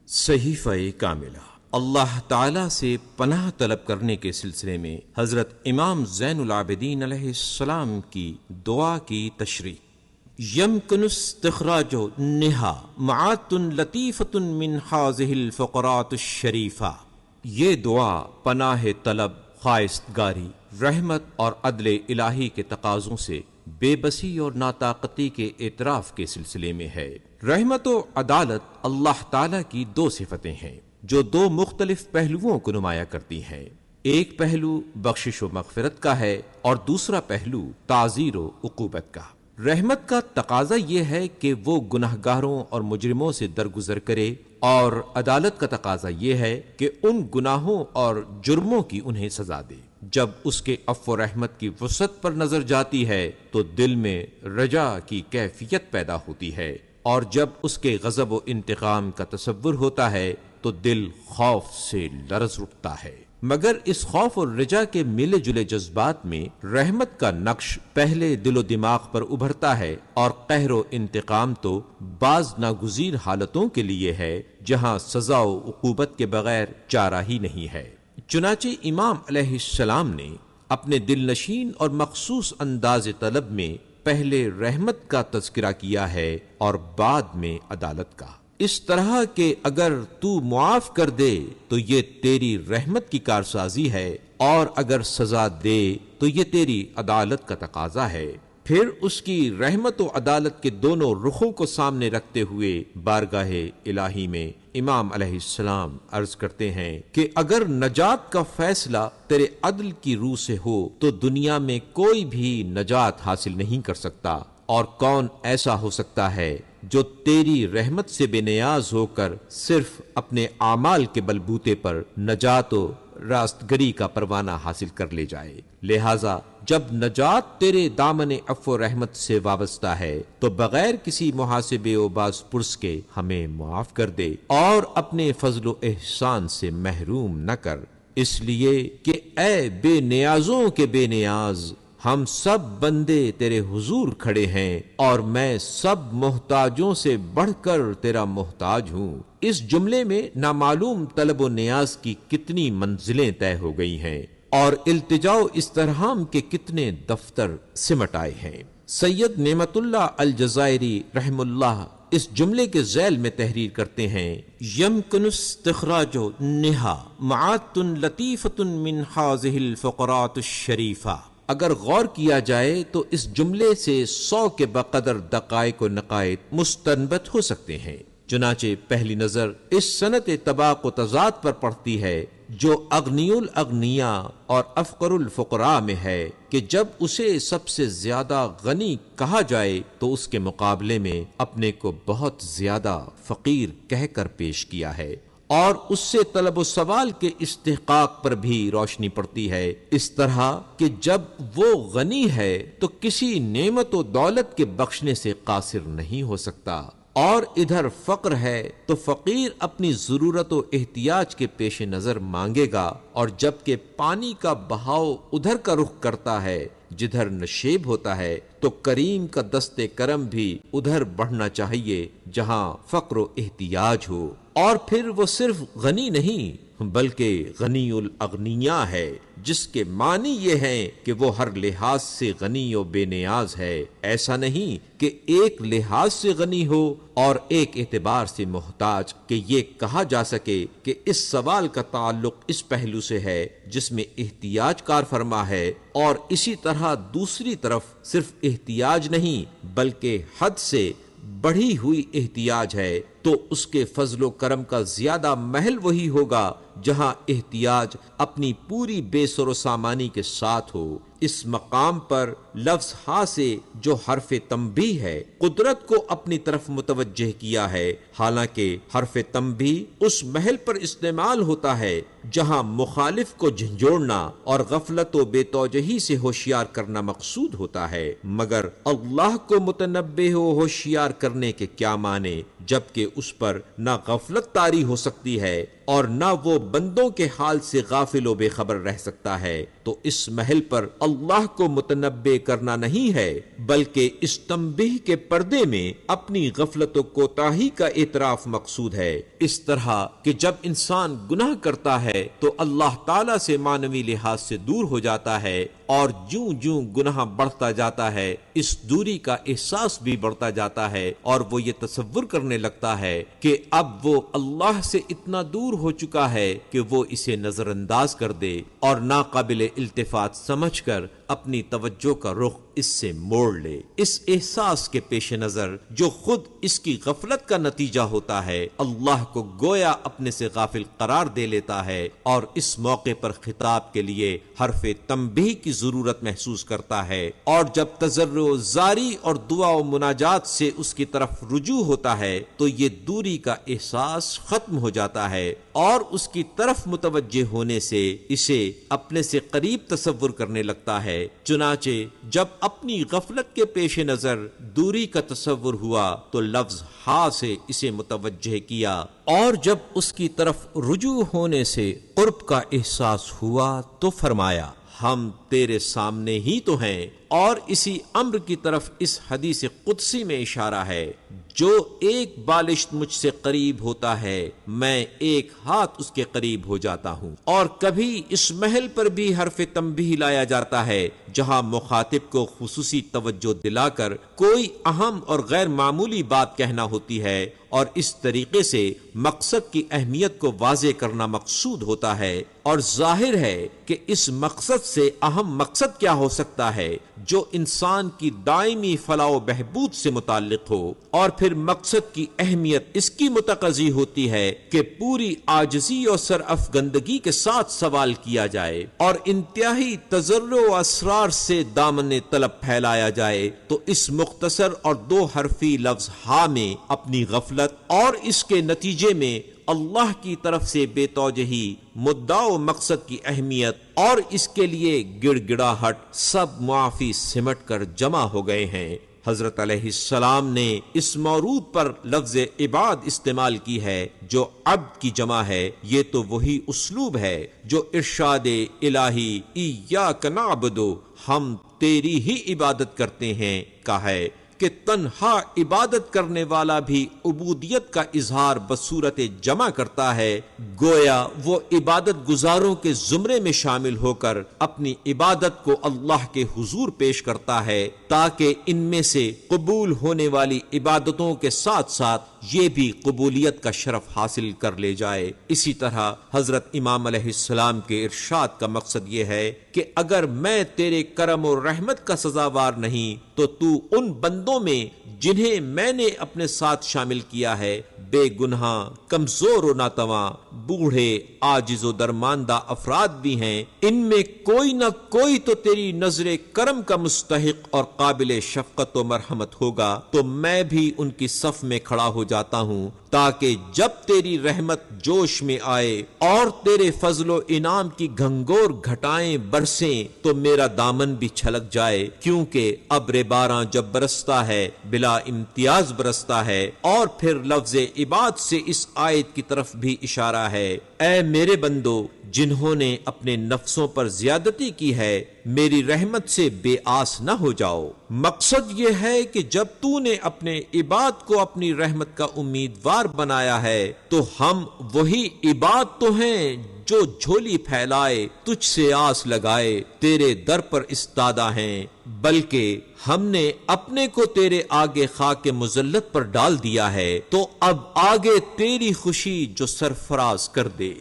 صحیفہ کاملہ۔ اللہ تعالیٰ سے پناہ طلب کرنے کے سلسلے میں حضرت امام زین العابدین علیہ السلام کی دعا کی تشریح۔ یمکن استخراج نہا معات لطیفۃ من ہذہ الفقرات الشریفہ۔ یہ دعا پناہ طلب، خواستگاری، رحمت اور عدل الہی کے تقاضوں سے بے بسی اور ناطاقتی کے اعتراف کے سلسلے میں ہے۔ رحمت و عدالت اللہ تعالیٰ کی دو صفتیں ہیں جو دو مختلف پہلوؤں کو نمایاں کرتی ہیں۔ ایک پہلو بخشش و مغفرت کا ہے اور دوسرا پہلو تعزیر و عقوبت کا۔ رحمت کا تقاضا یہ ہے کہ وہ گناہگاروں اور مجرموں سے درگزر کرے، اور عدالت کا تقاضا یہ ہے کہ ان گناہوں اور جرموں کی انہیں سزا دے۔ جب اس کے عفو و رحمت کی وسعت پر نظر جاتی ہے تو دل میں رجا کی کیفیت پیدا ہوتی ہے، اور جب اس کے غضب و انتقام کا تصور ہوتا ہے تو دل خوف سے لرز اٹھتا ہے۔ مگر اس خوف اور رجا کے ملے جلے جذبات میں رحمت کا نقش پہلے دل و دماغ پر ابھرتا ہے، اور قہر و انتقام تو بعض ناگزیر حالتوں کے لیے ہے جہاں سزا و عقوبت کے بغیر چارہ ہی نہیں ہے۔ چنانچہ امام علیہ السلام نے اپنے دل نشین اور مخصوص انداز طلب میں پہلے رحمت کا تذکرہ کیا ہے اور بعد میں عدالت کا، اس طرح کہ اگر تو معاف کر دے تو یہ تیری رحمت کی کارسازی ہے، اور اگر سزا دے تو یہ تیری عدالت کا تقاضا ہے۔ پھر اس کی رحمت و عدالت کے دونوں رخوں کو سامنے رکھتے ہوئے بارگاہ الہی میں امام علیہ السلام عرض کرتے ہیں کہ اگر نجات کا فیصلہ تیرے عدل کی روح سے ہو تو دنیا میں کوئی بھی نجات حاصل نہیں کر سکتا، اور کون ایسا ہو سکتا ہے جو تیری رحمت سے بے نیاز ہو کر صرف اپنے اعمال کے بلبوتے پر نجات و راستگری کا پروانہ حاصل کر لے جائے۔ لہذا جب نجات تیرے دامن عفو و رحمت سے وابستہ ہے تو بغیر کسی محاسبے و باز پرس کے ہمیں معاف کر دے، اور اپنے فضل و احسان سے محروم نہ کر، اس لیے کہ اے بے نیازوں کے بے نیاز، ہم سب بندے تیرے حضور کھڑے ہیں، اور میں سب محتاجوں سے بڑھ کر تیرا محتاج ہوں۔ اس جملے میں نامعلوم طلب و نیاز کی کتنی منزلیں طے ہو گئی ہیں، اور التجا و استرحام کے کتنے دفتر سمٹ آئے ہیں۔ سید نعمت اللہ الجزائری رحم اللہ اس جملے کے ذیل میں تحریر کرتے ہیں: یمکن استخراج نہا معات لطیفۃ من ہذہ الفقرات الشریفہ۔ اگر غور کیا جائے تو اس جملے سے 100 کے بقدر دقائق و نقائط مستنبت ہو سکتے ہیں۔ چنانچہ پہلی نظر اس صنعت طباق و تضاد پر پڑتی ہے جو اغنی الاغنیاء اور افقر الفقراء میں ہے، کہ جب اسے سب سے زیادہ غنی کہا جائے تو اس کے مقابلے میں اپنے کو بہت زیادہ فقیر کہہ کر پیش کیا ہے، اور اس سے طلب و سوال کے استحقاق پر بھی روشنی پڑتی ہے، اس طرح کہ جب وہ غنی ہے تو کسی نعمت و دولت کے بخشنے سے قاصر نہیں ہو سکتا، اور ادھر فقر ہے تو فقیر اپنی ضرورت و احتیاج کے پیش نظر مانگے گا، اور جبکہ پانی کا بہاؤ ادھر کا رخ کرتا ہے جدھر نشیب ہوتا ہے تو کریم کا دست کرم بھی ادھر بڑھنا چاہیے جہاں فقر و احتیاج ہو۔ اور پھر وہ صرف غنی نہیں بلکہ غنی الاغنیاء ہے، جس کے معنی یہ ہیں کہ وہ ہر لحاظ سے غنی و بے نیاز ہے۔ ایسا نہیں کہ ایک لحاظ سے غنی ہو اور ایک اعتبار سے محتاج، کہ یہ کہا جا سکے کہ اس سوال کا تعلق اس پہلو سے ہے جس میں احتیاج کار فرما ہے، اور اسی طرح دوسری طرف صرف احتیاج نہیں بلکہ حد سے بڑھی ہوئی احتیاج ہے، تو اس کے فضل و کرم کا زیادہ محل وہی ہوگا جہاں احتیاج اپنی پوری بے سر و سامانی کے ساتھ ہو۔ اس مقام پر لفظ ہا سے جو حرف تنبیہ ہے قدرت کو اپنی طرف متوجہ کیا ہے، حالانکہ حرف تنبیہ اس محل پر استعمال ہوتا ہے جہاں مخالف کو جھنجھوڑنا اور غفلت و بے توجہی سے ہوشیار کرنا مقصود ہوتا ہے، مگر اللہ کو متنبہ و ہوشیار کرنے کے کیا معنی جبکہ اس پر نہ غفلت طاری ہو سکتی ہے اور نہ وہ بندوں کے حال سے غافل و بے خبر رہ سکتا ہے۔ تو اس محل پر اللہ کو متنبہ کرنا نہیں ہے، بلکہ اس تنبیہ کے پردے میں اپنی غفلت و کوتاہی کا اعتراف مقصود ہے۔ اس طرح کہ جب انسان گناہ کرتا ہے تو اللہ تعالیٰ سے معنوی لحاظ سے دور ہو جاتا ہے، اور جوں جوں گناہ بڑھتا جاتا ہے اس دوری کا احساس بھی بڑھتا جاتا ہے، اور وہ یہ تصور کرنے لگتا ہے کہ اب وہ اللہ سے اتنا دور ہو چکا ہے کہ وہ اسے نظر انداز کر دے اور ناقابل التفات سمجھ کر اپنی توجہ کا رخ اس سے موڑ لے۔ اس احساس کے پیش نظر جو خود اس کی غفلت کا نتیجہ ہوتا ہے، اللہ کو گویا اپنے سے غافل قرار دے لیتا ہے، اور اس موقع پر خطاب کے لیے حرف تنبیہ کی ضرورت محسوس کرتا ہے، اور جب تضرع زاری اور دعا و مناجات سے اس کی طرف رجوع ہوتا ہے تو یہ دوری کا احساس ختم ہو جاتا ہے، اور اس کی طرف متوجہ ہونے سے اسے اپنے سے قریب تصور کرنے لگتا ہے۔ چنانچہ جب اپنی غفلت کے پیش نظر دوری کا تصور ہوا تو لفظ ہا سے اسے متوجہ کیا، اور جب اس کی طرف رجوع ہونے سے قرب کا احساس ہوا تو فرمایا ہم تیرے سامنے ہی تو ہیں، اور اسی امر کی طرف اس حدیث قدسی میں اشارہ ہے، جو ایک بالشت مجھ سے قریب ہوتا ہے میں ایک ہاتھ اس کے قریب ہو جاتا ہوں۔ اور کبھی اس محل پر بھی حرف تنبیہ لایا جاتا ہے جہاں مخاطب کو خصوصی توجہ دلا کر کوئی اہم اور غیر معمولی بات کہنا ہوتی ہے، اور اس طریقے سے مقصد کی اہمیت کو واضح کرنا مقصود ہوتا ہے، اور ظاہر ہے کہ اس مقصد سے اہم مقصد کیا ہو سکتا ہے جو انسان کی دائمی فلاح و بہبود سے متعلق ہو، اور پھر مقصد کی اہمیت اس کی متقاضی ہوتی ہے کہ پوری عاجزی اور سرافگندگی کے ساتھ سوال کیا جائے اور انتہائی تضرع و اسرار سے دامن طلب پھیلایا جائے۔ تو اس مختصر اور دو حرفی لفظ ہا میں اپنی غفلت اور اس کے نتیجے میں اللہ کی طرف سے بے توجہی، مدعا و مقصد کی اہمیت اور اس کے لیے گڑ گڑاہٹ سب معافی سمٹ کر جمع ہو گئے ہیں۔ حضرت علیہ السلام نے اس مورود پر لفظ عباد استعمال کی ہے جو عبد کی جمع ہے۔ یہ تو وہی اسلوب ہے جو ارشاد الہی ایاک نعبد، ہم تیری ہی عبادت کرتے ہیں کا ہے، کہ تنہا عبادت کرنے والا بھی عبودیت کا اظہار بصورت جمع کرتا ہے، گویا وہ عبادت گزاروں کے زمرے میں شامل ہو کر اپنی عبادت کو اللہ کے حضور پیش کرتا ہے تاکہ ان میں سے قبول ہونے والی عبادتوں کے ساتھ ساتھ یہ بھی قبولیت کا شرف حاصل کر لے جائے۔ اسی طرح حضرت امام علیہ السلام کے ارشاد کا مقصد یہ ہے کہ اگر میں تیرے کرم و رحمت کا سزاوار نہیں تو تو ان بندوں میں جنہیں میں نے اپنے ساتھ شامل کیا ہے، بے گناہ، کمزور و ناتواں، بوڑھے، عاجز و درماندہ افراد بھی ہیں، ان میں کوئی نہ کوئی تو تیری نظر کرم کا مستحق اور قابل شفقت و مرحمت ہوگا، تو میں بھی ان کی صف میں کھڑا ہو جاتا ہوں تاکہ جب تیری رحمت جوش میں آئے اور تیرے فضل و انعام کی گھنگور گھٹائیں برسیں تو میرا دامن بھی چھلک جائے، کیونکہ ابر باران جب برستا ہے بلا امتیاز برستا ہے۔ اور پھر لفظ عباد سے اس آیت کی طرف بھی اشارہ ہے، اے میرے بندو جنہوں نے اپنے نفسوں پر زیادتی کی ہے، میری رحمت سے بے آس نہ ہو جاؤ۔ مقصد یہ ہے کہ جب تو نے اپنے عباد کو اپنی رحمت کا امیدوار بنایا ہے تو ہم وہی عباد تو ہیں جو جھولی پھیلائے تجھ سے آس لگائے تیرے در پر استادہ ہیں، بلکہ ہم نے اپنے کو تیرے آگے خاک مذلت پر ڈال دیا ہے، تو اب آگے تیری خوشی جو سرفراز کر دے۔